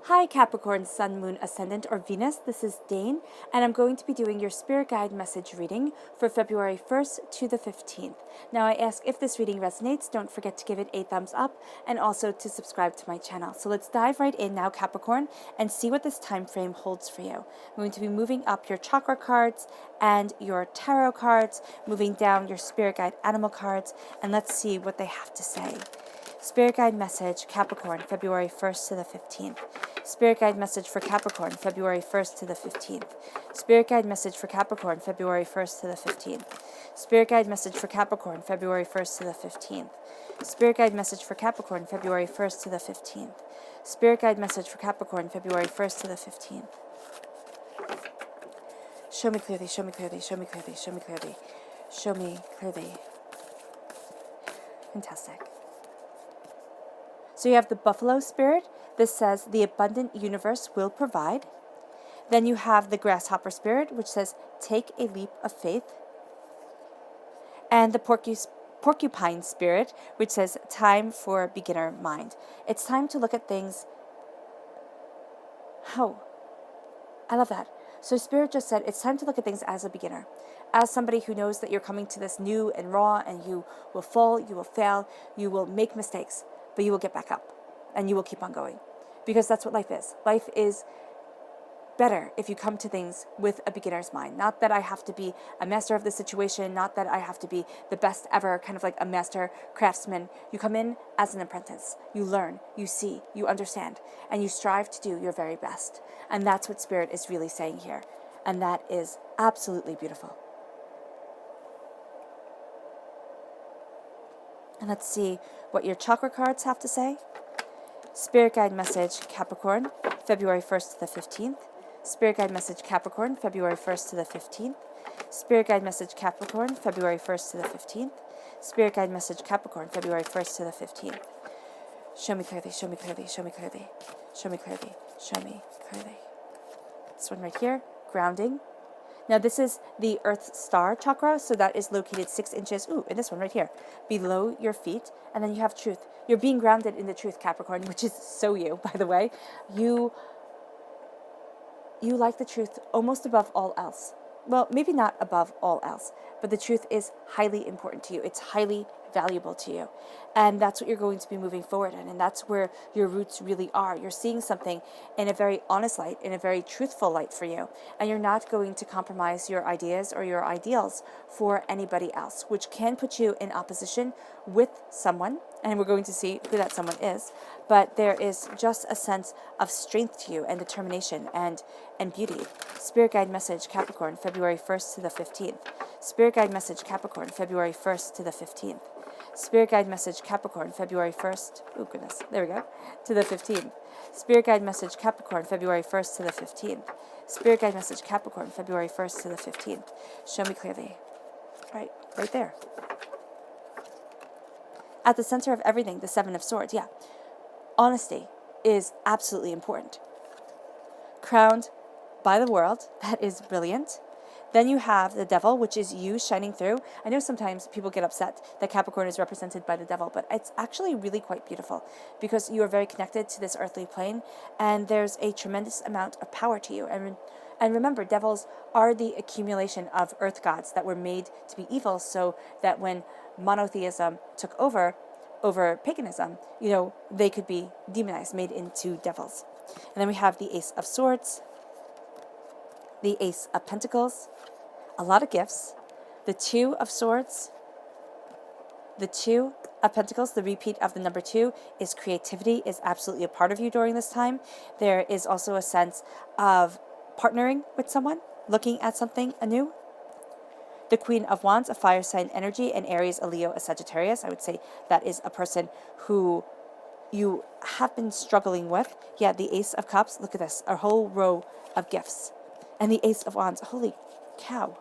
Hi Capricorn, Sun, Moon, Ascendant, or Venus. This is Dane, and I'm going to be doing your Spirit Guide message reading for February 1st to the 15th. Now I ask if this reading resonates, don't forget to give it a thumbs up and also to subscribe to my channel. So let's dive right in now, Capricorn, and see what this time frame holds for you. I'm going to be moving up your chakra cards and your tarot cards, moving down your Spirit Guide animal cards, and let's see what they have to say. Spirit Guide message, Capricorn, February 1st to the 15th. Spirit Guide message for Capricorn, February 1st to the 15th. Spirit Guide message for Capricorn, February 1st to the 15th. Spirit Guide message for Capricorn, February 1st to the 15th. Spirit Guide message for Capricorn, February 1st to the 15th. Spirit Guide message for Capricorn, February 1st to the 15th. Show me clearly, show me clearly, show me clearly, show me clearly. Show me clearly. Fantastic. So you have the buffalo spirit. This says the abundant universe will provide. Then you have the grasshopper spirit, which says take a leap of faith. And the porcupine spirit, which says time for beginner mind. It's time to look at things. Oh, I love that. So Spirit just said it's time to look at things as a beginner, as somebody who knows that you're coming to this new and raw, and you will fall, you will fail, you will make mistakes, but you will get back up and you will keep on going, because that's what life is. Life is better if you come to things with a beginner's mind. Not that I have to be a master of the situation, not that I have to be the best ever, kind of like a master craftsman. You come in as an apprentice. You learn, you see, you understand, and you strive to do your very best. And that's what Spirit is really saying here. And that is absolutely beautiful. And let's see what your chakra cards have to say. Spirit Guide message, Capricorn, February 1st to the 15th. Spirit Guide message, Capricorn, February 1st to the 15th. Spirit Guide message, Capricorn, February 1st to the 15th. Spirit Guide message, Capricorn, February 1st to the 15th. Show me clearly, show me clearly, show me clearly. Show me clearly, show me clearly. This one right here, grounding. Now this is the Earth Star chakra, so that is located 6 inches, in this one right here, below your feet. And then you have truth. You're being grounded in the truth, Capricorn, which is so you, by the way. You like the truth almost above all else. Well, maybe not above all else, but the truth is highly important to you. It's highly valuable to you. And that's what you're going to be moving forward in. And that's where your roots really are. You're seeing something in a very honest light, in a very truthful light for you. And you're not going to compromise your ideas or your ideals for anybody else, which can put you in opposition with someone. And we're going to see who that someone is. But there is just a sense of strength to you and determination and beauty. Spirit Guide message, Capricorn, February 1st to the 15th. Spirit Guide message, Capricorn, February 1st to the 15th. Spirit Guide message, Capricorn, February 1st, there we go, to the 15th. Spirit Guide message, Capricorn, February 1st to the 15th. Spirit Guide message, Capricorn, February 1st to the 15th. Show me clearly. Right there. At the center of everything, the Seven of Swords, yeah. Honesty is absolutely important. Crowned by the world, that is brilliant. Then you have the devil, which is you shining through. I know sometimes people get upset that Capricorn is represented by the devil, but it's actually really quite beautiful because you are very connected to this earthly plane, and there's a tremendous amount of power to you. And remember, devils are the accumulation of earth gods that were made to be evil, so that when monotheism took over paganism, they could be demonized, made into devils. And then we have the Ace of Swords, the Ace of Pentacles, a lot of gifts, the Two of Swords, the Two of Pentacles, the repeat of the number 2 is creativity, is absolutely a part of you during this time. There is also a sense of partnering with someone, looking at something anew. The Queen of Wands, a fire sign energy, and Aries, a Leo, a Sagittarius. I would say that is a person who you have been struggling with. Yeah, the Ace of Cups, look at this, a whole row of gifts. And the Ace of Wands, holy cow.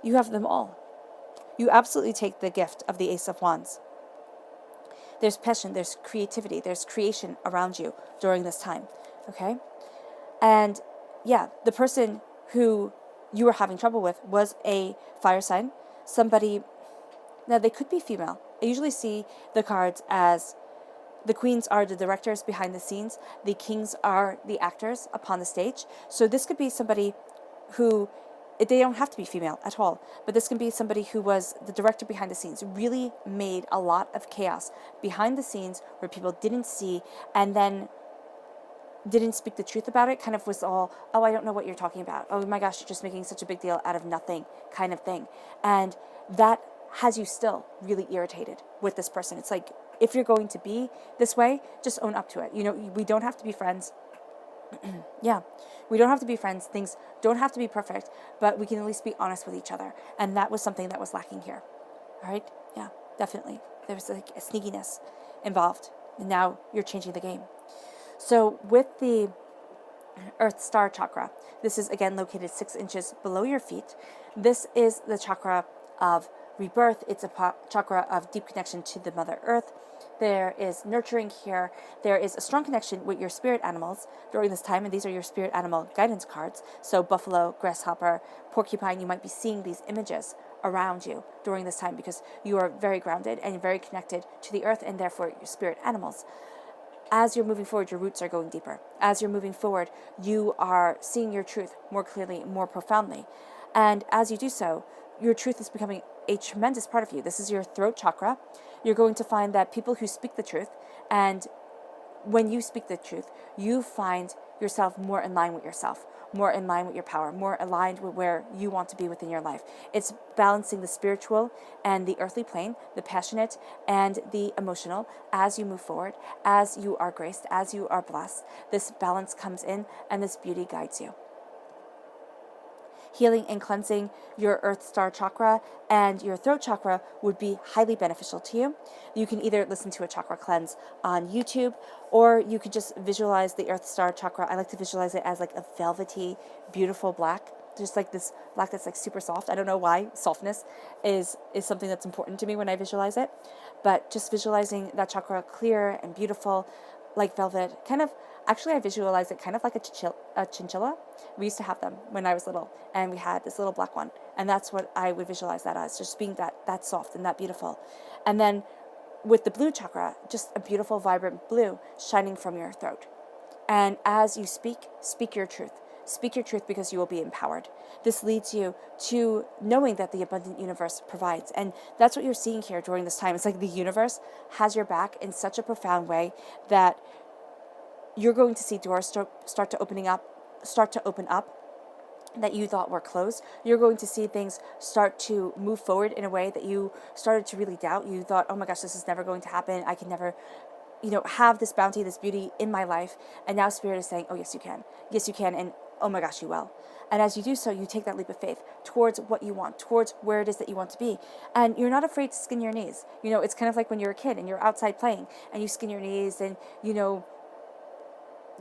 You have them all. You absolutely take the gift of the Ace of Wands. There's passion, there's creativity, there's creation around you during this time, okay? And yeah, the person who you were having trouble with was a fire sign. Somebody, now they could be female. I usually see the cards as The queens are the directors behind the scenes. The kings are the actors upon the stage. So this could be somebody who, they don't have to be female at all, but this can be somebody who was the director behind the scenes, really made a lot of chaos behind the scenes where people didn't see, and then didn't speak the truth about it, kind of was all, oh, I don't know what you're talking about. Oh my gosh, you're just making such a big deal out of nothing kind of thing. And that has you still really irritated with this person. It's like, if you're going to be this way, just own up to it. We don't have to be friends. Yeah, we don't have to be friends. Things don't have to be perfect, but we can at least be honest with each other. And that was something that was lacking here. All right? Yeah, definitely. There was like a sneakiness involved. And now you're changing the game. So with the Earth Star Chakra, this is again located 6 inches below your feet. This is the chakra of rebirth. It's a chakra of deep connection to the Mother Earth. There is nurturing here. There is a strong connection with your spirit animals during this time, and these are your spirit animal guidance cards. So buffalo, grasshopper, porcupine, you might be seeing these images around you during this time because you are very grounded and very connected to the earth and therefore your spirit animals. As you're moving forward, your roots are going deeper. As you're moving forward, you are seeing your truth more clearly, more profoundly. And as you do so, your truth is becoming a tremendous part of you. This is your throat chakra. You're going to find that people who speak the truth, and when you speak the truth, you find yourself more in line with yourself, more in line with your power, more aligned with where you want to be within your life. It's balancing the spiritual and the earthly plane, the passionate and the emotional as you move forward, as you are graced, as you are blessed. This balance comes in and this beauty guides you. Healing and cleansing your Earth Star Chakra and your throat chakra would be highly beneficial to you. You can either listen to a chakra cleanse on YouTube, or you could just visualize the Earth Star Chakra. I like to visualize it as like a velvety, beautiful black, just like this black that's like super soft. I don't know why softness is something that's important to me when I visualize it, but just visualizing that chakra clear and beautiful, like velvet, kind of. Actually, I visualize it kind of like a chinchilla. We used to have them when I was little, and we had this little black one, and that's what I would visualize that as, just being that soft and that beautiful. And then with the blue chakra, just a beautiful, vibrant blue shining from your throat. And as you speak your truth. Speak your truth because you will be empowered. This leads you to knowing that the abundant universe provides. And that's what you're seeing here during this time. It's like the universe has your back in such a profound way that you're going to see doors start to open up that you thought were closed. You're going to see things start to move forward in a way that you started to really doubt. You thought, oh my gosh, this is never going to happen. I can never, have this bounty, this beauty in my life. And now Spirit is saying, oh, yes, you can. Yes, you can. And oh my gosh, you will. And as you do so, you take that leap of faith towards what you want, towards where it is that you want to be. And you're not afraid to skin your knees. It's kind of like when you're a kid and you're outside playing and you skin your knees and,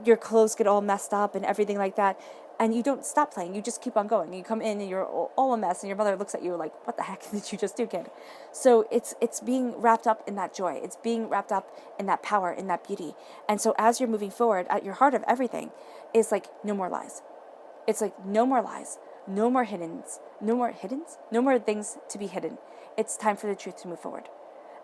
your clothes get all messed up and everything like that, and you don't stop playing. You just keep on going. You come in and you're all a mess, and your mother looks at you like, what the heck did you just do, kid? So it's being wrapped up in that joy. It's being wrapped up in that power, in that beauty. And so as you're moving forward, at your heart of everything is like, no more lies. It's like, no more lies, no more hiddens, no more things to be hidden. It's time for the truth to move forward.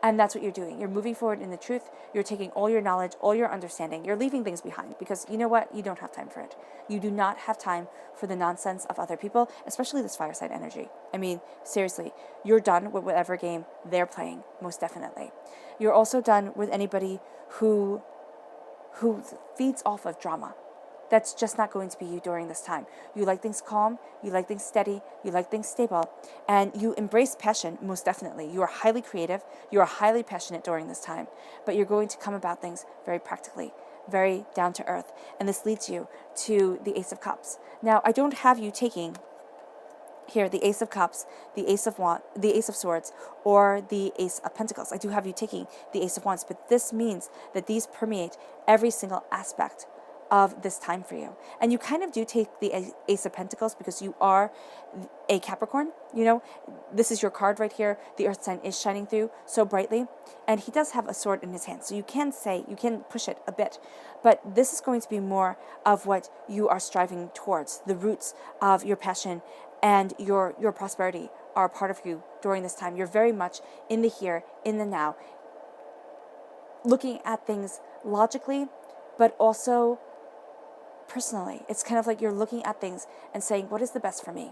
And that's what you're doing. You're moving forward in the truth. You're taking all your knowledge, all your understanding. You're leaving things behind because you know what? You don't have time for it. You do not have time for the nonsense of other people, especially this fireside energy. I mean, seriously, you're done with whatever game they're playing, most definitely. You're also done with anybody who feeds off of drama. That's just not going to be you during this time. You like things calm, you like things steady, you like things stable, and you embrace passion, most definitely. You are highly creative, you are highly passionate during this time, but you're going to come about things very practically, very down to earth, and this leads you to the Ace of Cups. Now, I don't have you taking here the Ace of Cups, the Ace of Swords, or the Ace of Pentacles. I do have you taking the Ace of Wands, but this means that these permeate every single aspect of this time for you. And you kind of do take the Ace of Pentacles because you are a Capricorn. This is your card right here. The earth sign is shining through so brightly, and he does have a sword in his hand, so you can push it a bit, but this is going to be more of what you are striving towards. The roots of your passion and your prosperity are a part of you during this time. You're very much in the here, in the now, looking at things logically, but also personally. It's kind of like you're looking at things and saying, what is the best for me?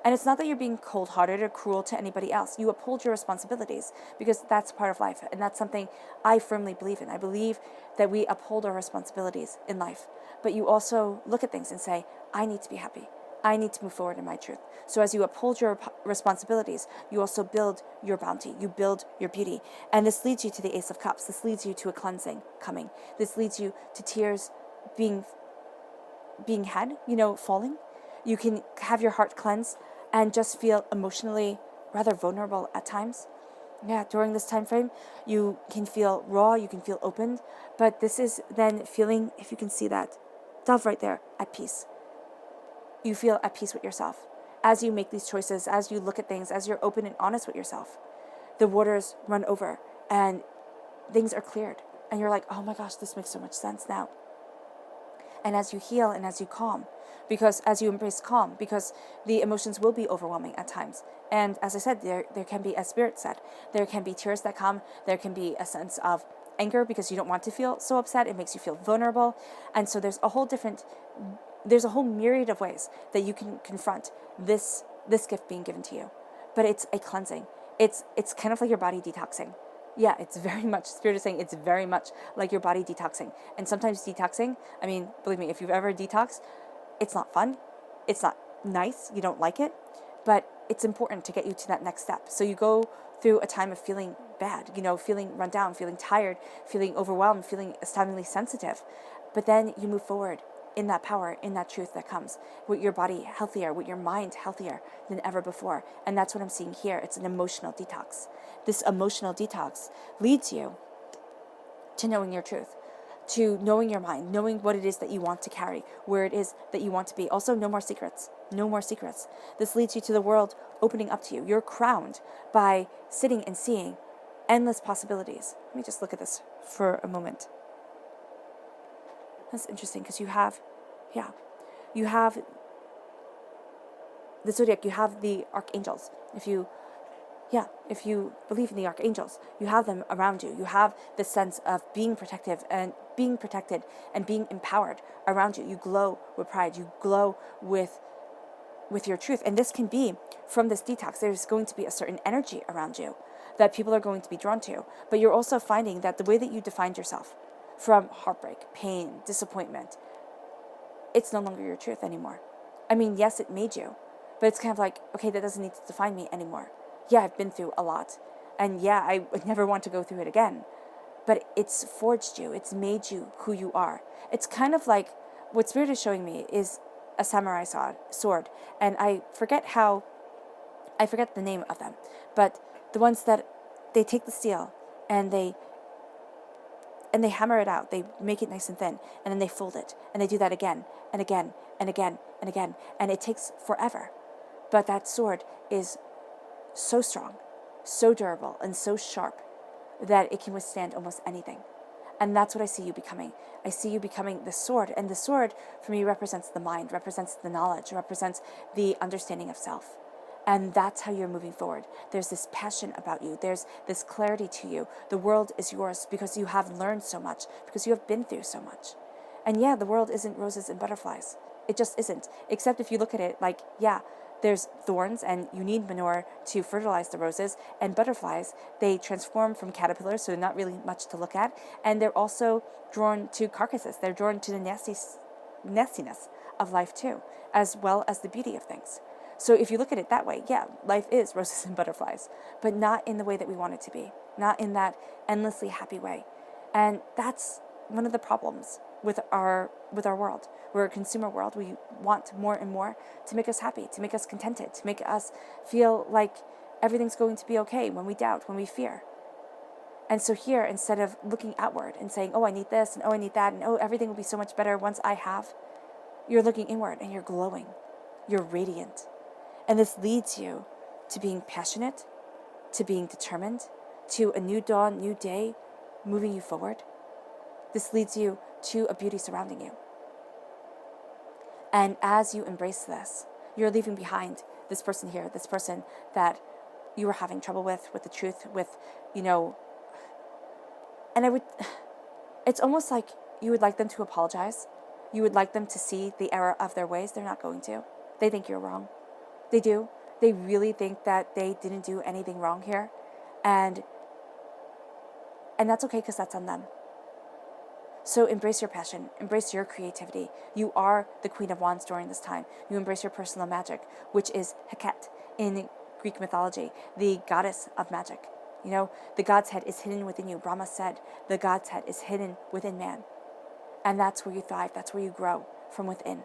And it's not that you're being cold-hearted or cruel to anybody else. You uphold your responsibilities because that's part of life. And that's something I firmly believe in. I believe that we uphold our responsibilities in life. But you also look at things and say, I need to be happy. I need to move forward in my truth. So as you uphold your responsibilities, you also build your bounty. You build your beauty. And this leads you to the Ace of Cups. This leads you to a cleansing coming. This leads you to tears being had, falling. You can have your heart cleansed and just feel emotionally rather vulnerable at times. Yeah, during this time frame, you can feel raw, you can feel opened, but this is then feeling, if you can see that dove right there, at peace. You feel at peace with yourself. As you make these choices, as you look at things, as you're open and honest with yourself, the waters run over and things are cleared. And you're like, oh my gosh, this makes so much sense now. And as you heal and as you calm, because as you embrace calm, because the emotions will be overwhelming at times. And as I said, there can be, as Spirit said, there can be tears that come, there can be a sense of anger because you don't want to feel so upset, it makes you feel vulnerable. And so there's a whole myriad of ways that you can confront this gift being given to you. But it's a cleansing. It's kind of like your body detoxing. Yeah, it's very much, Spirit is saying it's very much like your body detoxing. And sometimes detoxing, I mean, believe me, if you've ever detoxed, it's not fun. It's not nice. You don't like it. But it's important to get you to that next step. So you go through a time of feeling bad, feeling run down, feeling tired, feeling overwhelmed, feeling astoundingly sensitive. But then you move forward in that power, in that truth that comes with your body healthier, with your mind healthier than ever before. And that's what I'm seeing here. It's an emotional detox. This emotional detox leads you to knowing your truth, to knowing your mind, knowing what it is that you want to carry, where it is that you want to be. Also, no more secrets. No more secrets. This leads you to the world opening up to you. You're crowned by sitting and seeing endless possibilities. Let me just look at this for a moment. That's interesting because you have the zodiac, you have the archangels. If you believe in the archangels, you have them around you. You have the sense of being protected and being empowered around you. You glow with pride. You glow with your truth. And this can be from this detox. There's going to be a certain energy around you that people are going to be drawn to. But you're also finding that the way that you defined yourself from heartbreak, pain, disappointment, it's no longer your truth anymore. I mean, yes, it made you, but it's kind of like, okay, that doesn't need to define me anymore. Yeah, I've been through a lot. And yeah, I would never want to go through it again. But it's forged you. It's made you who you are. It's kind of like what Spirit is showing me is a samurai sword. And I forget the name of them. But the ones that they take the steel and they hammer it out. They make it nice and thin. And then they fold it. And they do that again and again and again and again. And it takes forever. But that sword is so strong, so durable, and so sharp that it can withstand almost anything. And that's what I see you becoming. I see you becoming the sword. And the sword, for me, represents the mind, represents the knowledge, represents the understanding of self. And that's how you're moving forward. There's this passion about you. There's this clarity to you. The world is yours because you have learned so much, because you have been through so much. And yeah, the world isn't roses and butterflies. It just isn't. Except if you look at it like, yeah, there's thorns and you need manure to fertilize the roses, and butterflies, they transform from caterpillars, so they're not really much to look at, and they're also drawn to carcasses. They're drawn to the nastiness of life too, as well as the beauty of things. So if you look at it that way, yeah, life is roses and butterflies, but not in the way that we want it to be, not in that endlessly happy way. And that's one of the problems with our world. We're a consumer world. We want more and more to make us happy, to make us contented, to make us feel like everything's going to be okay when we doubt, when we fear. And so here, instead of looking outward and saying, oh, I need this, and oh, I need that, and oh, everything will be so much better once I have, you're looking inward and you're glowing. You're radiant. And this leads you to being passionate, to being determined, to a new dawn, new day, moving you forward. This leads you to a beauty surrounding you. And as you embrace this, you're leaving behind this person here, this person that you were having trouble with the truth, with, And it's almost like you would like them to apologize. You would like them to see the error of their ways. They're not going to. They think you're wrong. They do. They really think that they didn't do anything wrong here. And that's okay, because that's on them. So embrace your passion, embrace your creativity. You are the Queen of Wands during this time. You embrace your personal magic, which is Heket in Greek mythology, the goddess of magic. You know, the God's head is hidden within you. Brahma said the God's head is hidden within man. And that's where you thrive. That's where you grow, from within.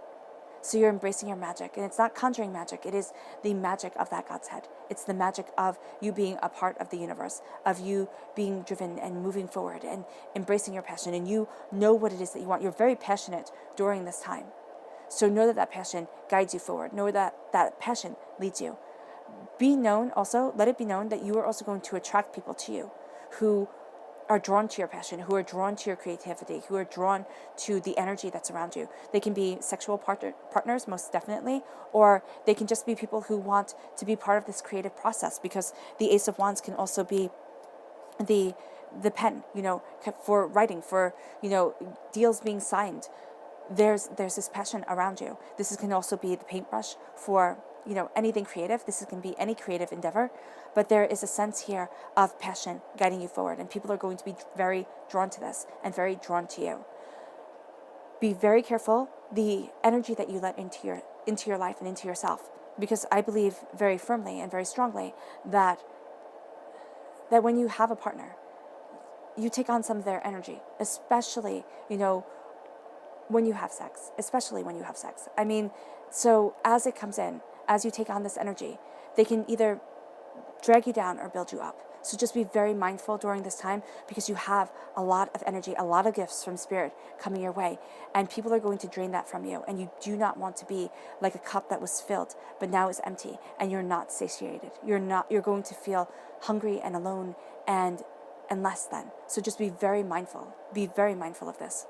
So you're embracing your magic. And it's not conjuring magic. It is the magic of that God's head. It's the magic of you being a part of the universe, of you being driven and moving forward and embracing your passion. And you know what it is that you want. You're very passionate during this time. So know that passion guides you forward. Know that passion leads you. Be known also, let it be known that you are also going to attract people to you who are drawn to your passion, who are drawn to your creativity, who are drawn to the energy that's around you. They can be sexual partners, most definitely, or they can just be people who want to be part of this creative process, because the Ace of Wands can also be the pen, for writing, for, deals being signed. There's this passion around you. This can also be the paintbrush for, anything creative. This can be any creative endeavor, but there is a sense here of passion guiding you forward, and people are going to be very drawn to this and very drawn to you. Be very careful the energy that you let into your life and into yourself, because I believe very firmly and very strongly that when you have a partner, you take on some of their energy, especially, when you have sex, I mean, so as it comes in, as you take on this energy, they can either drag you down or build you up. So just be very mindful during this time, because you have a lot of energy, a lot of gifts from Spirit coming your way, and people are going to drain that from you, and you do not want to be like a cup that was filled but now is empty, and you're not satiated. You're going to feel hungry and alone and less than. So just be very mindful. Be very mindful of this.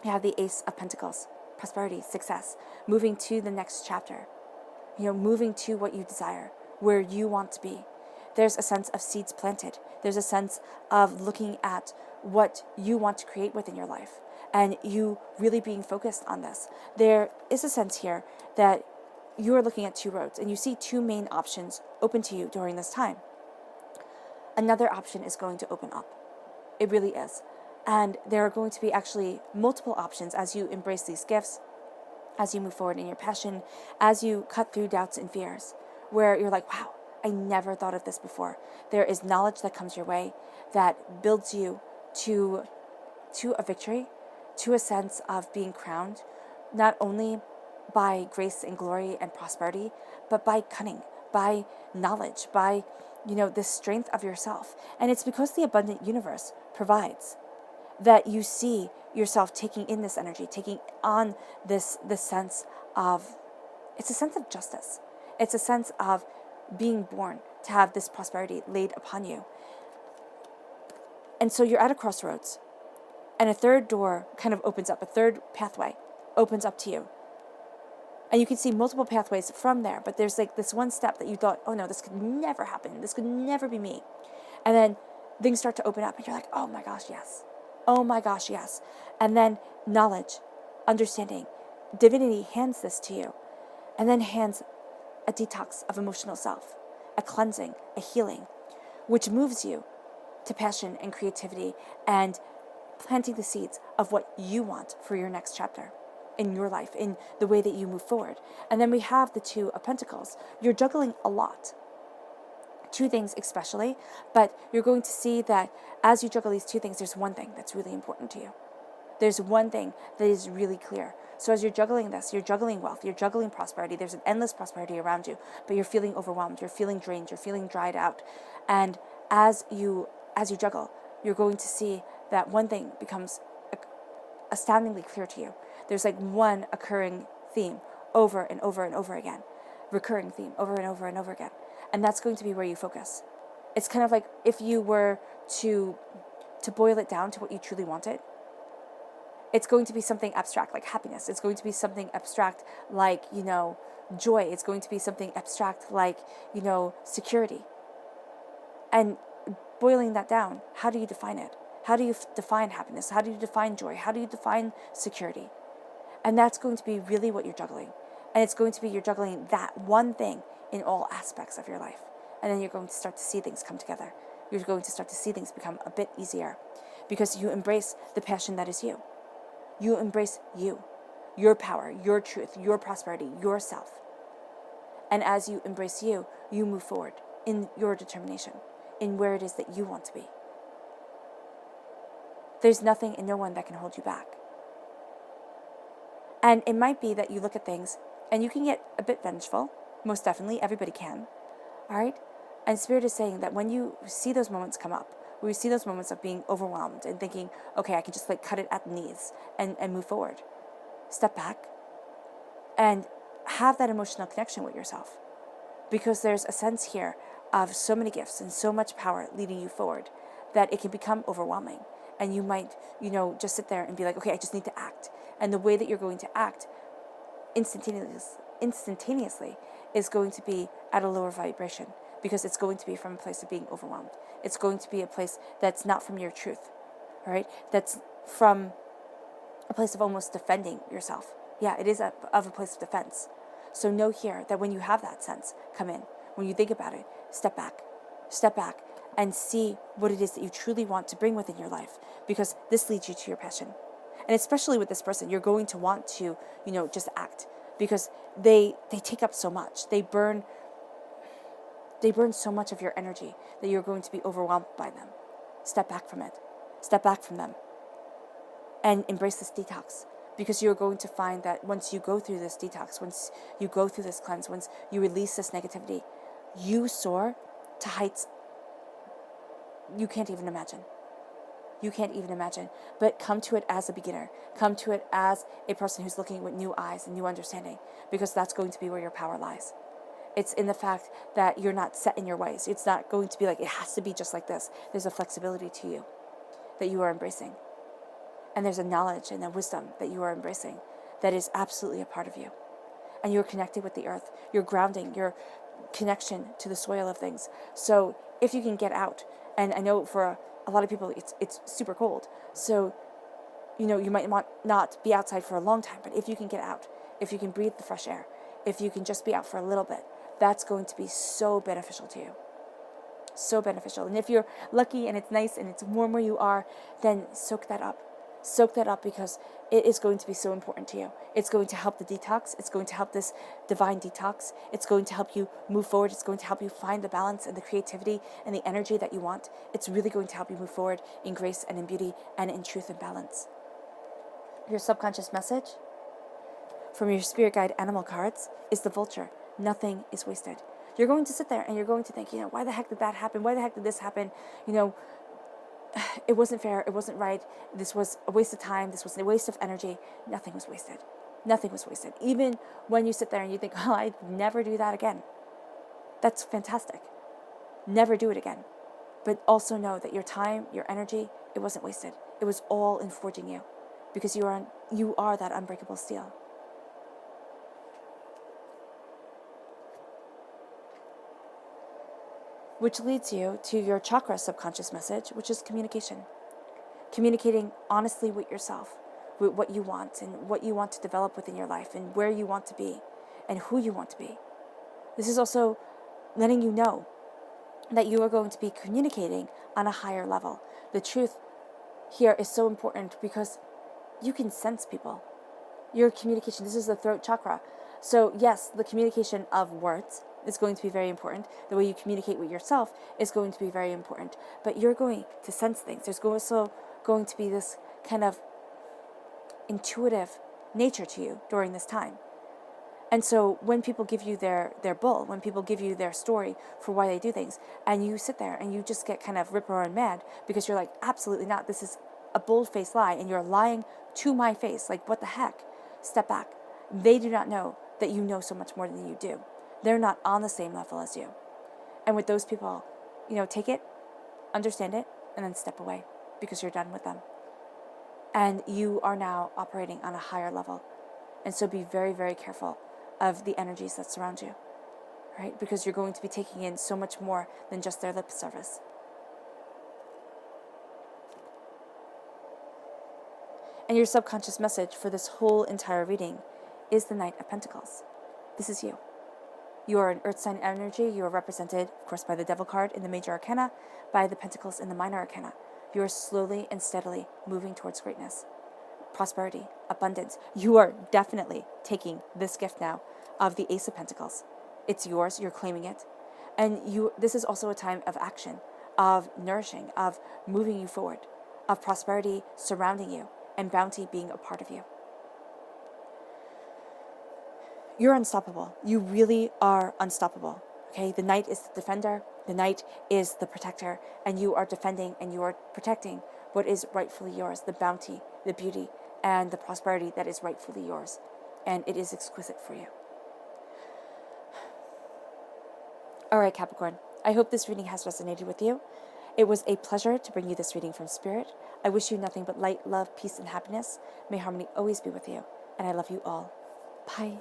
You have the Ace of Pentacles, prosperity, success, moving to the next chapter, moving to what you desire, where you want to be. There's a sense of seeds planted. There's a sense of looking at what you want to create within your life, and you really being focused on this. There is a sense here that you are looking at two roads, and you see two main options open to you during this time. Another option is going to open up. It really is. And there are going to be actually multiple options as you embrace these gifts, as you move forward in your passion, as you cut through doubts and fears, where you're like, wow, I never thought of this before. There is knowledge that comes your way that builds you to a victory, to a sense of being crowned, not only by grace and glory and prosperity, but by cunning, by knowledge, by, the strength of yourself. And it's because the abundant universe provides that you see yourself taking in this energy, taking on this sense of, it's a sense of justice. It's a sense of being born to have this prosperity laid upon you. And so you're at a crossroads, and a third door kind of opens up, a third pathway opens up to you. And you can see multiple pathways from there, but there's like this one step that you thought, oh no, this could never happen. This could never be me. And then things start to open up, and you're like, oh my gosh, yes. Oh my gosh, yes. And then knowledge, understanding, divinity hands this to you, and then hands a detox of emotional self, a cleansing, a healing, which moves you to passion and creativity and planting the seeds of what you want for your next chapter in your life, in the way that you move forward. And then we have the Two of Pentacles. You're juggling a lot. Two things especially, but you're going to see that as you juggle these two things, there's one thing that's really important to you. There's one thing that is really clear. So as you're juggling this, you're juggling wealth, you're juggling prosperity. There's an endless prosperity around you, but you're feeling overwhelmed, you're feeling drained, you're feeling dried out. And as you juggle, you're going to see that one thing becomes astoundingly clear to you. There's like one occurring theme over and over and over again, recurring theme over and over and over again. And that's going to be where you focus. It's kind of like if you were to boil it down to what you truly wanted, it's going to be something abstract like happiness. It's going to be something abstract like, joy. It's going to be something abstract like, security. And boiling that down, how do you define it? How do you define happiness? How do you define joy? How do you define security? And that's going to be really what you're juggling. And it's going to be you're juggling that one thing in all aspects of your life. And then you're going to start to see things come together. You're going to start to see things become a bit easier because you embrace the passion that is you. You embrace you, your power, your truth, your prosperity, yourself. And as you embrace you, you move forward in your determination, in where it is that you want to be. There's nothing and no one that can hold you back. And it might be that you look at things and you can get a bit vengeful. Most definitely, everybody can. All right? And Spirit is saying that when you see those moments come up, where you see those moments of being overwhelmed and thinking, okay, I can just like cut it at the knees and move forward. Step back and have that emotional connection with yourself. Because there's a sense here of so many gifts and so much power leading you forward that it can become overwhelming. And you might, just sit there and be like, okay, I just need to act. And the way that you're going to act instantaneously is going to be at a lower vibration because it's going to be from a place of being overwhelmed. It's going to be a place that's not from your truth, all right? That's from a place of almost defending yourself. Yeah, it is of a place of defense. So know here that when you have that sense come in, when you think about it, step back and see what it is that you truly want to bring within your life because this leads you to your passion. And especially with this person, you're going to want to, just act because they take up so much. They burn so much of your energy that you're going to be overwhelmed by them. Step back from it. Step back from them. And embrace this detox because you're going to find that once you go through this detox, once you go through this cleanse, once you release this negativity, you soar to heights you can't even imagine. You can't even imagine. But come to it as a beginner. Come to it as a person who's looking with new eyes and new understanding because that's going to be where your power lies. It's in the fact that you're not set in your ways. It's not going to be like, it has to be just like this. There's a flexibility to you that you are embracing. And there's a knowledge and a wisdom that you are embracing that is absolutely a part of you. And you're connected with the earth. You're grounding your connection to the soil of things. So if you can get out, and I know for a lot of people it's super cold. So, you might not be outside for a long time, but if you can get out, if you can breathe the fresh air, if you can just be out for a little bit, that's going to be so beneficial to you. So beneficial. And if you're lucky and it's nice and it's warm where you are, then soak that up. Soak that up because it is going to be so important to you. It's going to help the detox. It's going to help this divine detox. It's going to help you move forward. It's going to help you find the balance and the creativity and the energy that you want. It's really going to help you move forward in grace and in beauty and in truth and balance. Your subconscious message from your spirit guide animal cards is the vulture. Nothing is wasted. You're going to sit there and you're going to think, why the heck did that happen? Why the heck did this happen? It wasn't fair. It wasn't right. This was a waste of time. This was a waste of energy. Nothing was wasted. Nothing was wasted. Even when you sit there and you think, I'd never do that again. That's fantastic. Never do it again. But also know that your time, your energy, it wasn't wasted. It was all in forging you because you are that unbreakable steel. Which leads you to your chakra subconscious message, which is communication. Communicating honestly with yourself, with what you want and what you want to develop within your life and where you want to be and who you want to be. This is also letting you know that you are going to be communicating on a higher level. The truth here is so important because you can sense people. Your communication, this is the throat chakra. So yes, the communication of words is going to be very important. The way you communicate with yourself is going to be very important. But you're going to sense things. There's also going to be this kind of intuitive nature to you during this time. And so when people give you their bull, when people give you their story for why they do things, and you sit there and you just get kind of rip-roaring mad because you're like, absolutely not. This is a bold-faced lie, and you're lying to my face. Like, what the heck? Step back. They do not know that you know so much more than you do. They're not on the same level as you. And with those people, take it, understand it, and then step away because you're done with them. And you are now operating on a higher level. And so be very, very careful of the energies that surround you, right? Because you're going to be taking in so much more than just their lip service. And your subconscious message for this whole entire reading is the Knight of Pentacles. This is you. You are an earth sign energy. You are represented, of course, by the Devil card in the Major Arcana, by the Pentacles in the Minor Arcana. You are slowly and steadily moving towards greatness, prosperity, abundance. You are definitely taking this gift now of the Ace of Pentacles. It's yours. You're claiming it. And this is also a time of action, of nourishing, of moving you forward, of prosperity surrounding you, and bounty being a part of you. You're unstoppable. You really are unstoppable. Okay? The Knight is the defender. The Knight is the protector. And you are defending and you are protecting what is rightfully yours, the bounty, the beauty, and the prosperity that is rightfully yours. And it is exquisite for you. All right, Capricorn. I hope this reading has resonated with you. It was a pleasure to bring you this reading from Spirit. I wish you nothing but light, love, peace, and happiness. May harmony always be with you. And I love you all. Bye.